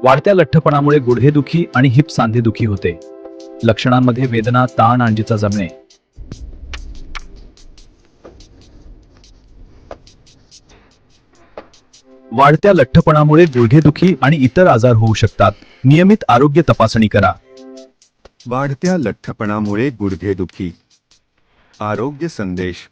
वाढत्या लठ्ठपणामुळे गुडघेदुखी आणि हिप सांधेदुखी होते. लक्षणांमध्ये वेदना, ताण आणि जिचा जमणे. वाढत्या लठ्ठपणामुळे गुडघेदुखी आणि इतर आजार होऊ शकतात. नियमित आरोग्य तपासणी करा. वाढत्या लठ्ठपणामुळे गुडघेदुखी. आरोग्य संदेश.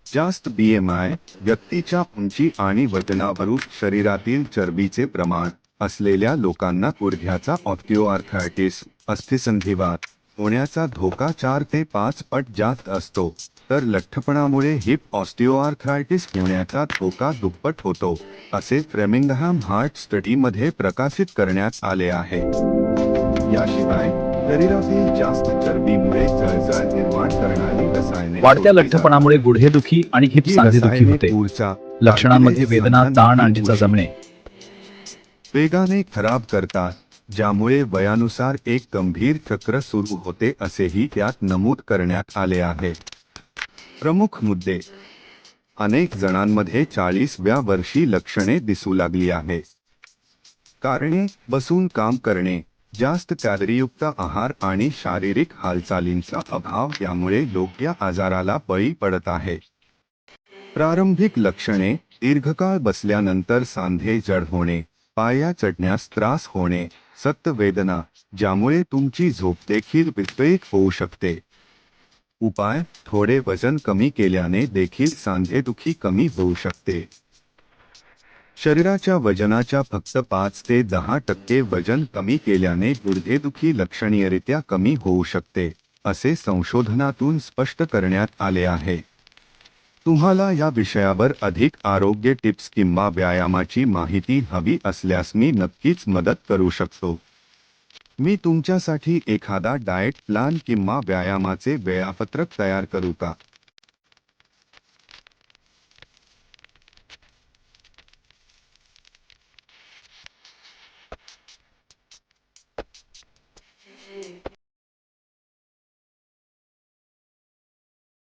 जास्त BMI व्यक्तीच्या उंची आणि वजनावरून शरीरातील चरबीचे प्रमाण असलेल्या लोकांना गुडघ्याचा ऑस्टिओआर्थरायटिस अस्थिसंधिवात होण्याचा धोका 4 ते 5 पट जास्त असतो, तर लठ्ठपणामुळे हिप ऑस्टिओआर्थरायटिस होण्याचा धोका दुप्पट होतो, असे फ्रेमिंगहॅम हार्ट स्टडीमध्ये प्रकाशित करण्यात आले आहे. याशिवाय शरीरातील जास्त चरबीमुळे जळजळ निर्माण करणारी रसायने वाढत्या सोडली जातात. लठ्ठपणामुळे गुडघेदुखी आणि हिप ही सांधेदुखी रसायने होते. ऊर्जा, लक्षणांमध्ये कार्टिलेज वेदना, ताण आणि जिचा संधानांची जमणे. वेगाने खराब करतात, ज्यामुळे वयानुसार एक गंभीर चक्र सुरू होते असेही त्यात नमूद करण्यात आले आहे. प्रमुख मुद्दे. अनेक जणांमध्ये 40व्या वर्षी लक्षणे दिसू लागली आहेत. कारणे: बसून काम करणे, जास्त कॅलरीयुक्त आहार आणि शारीरिक हालचालींचा अभाव यामुळे लोक या आजाराला बळी पडत आहेत. प्रारंभिक लक्षणे: दीर्घकाळ बसल्यानंतर सांधे जड होणे, पाया चढण्यास त्रास होणे, सतत वेदना, ज्यामुळे तुमची झोप देखील विस्कळीत होऊ शकते. उपाय: थोडे वजन कमी केल्याने देखील सांधेदुखी कमी होऊ शकते. शरीराच्या वजनाच्या फक्त 5 ते 10% वजन कमी केल्याने गुडघेदुखी लक्षणीयरित्या कमी होऊ शकते, असे संशोधनातून स्पष्ट करण्यात आले आहे. तुम्हाला या विषयावर अधिक आरोग्य टिप्स किंवा व्यायामाची माहिती हवी असल्यास मी नक्कीच मदत करू शकतो. मी तुमच्यासाठी एखादा डाएट प्लॅन किंवा व्यायामाचे वेळापत्रक तयार करू का?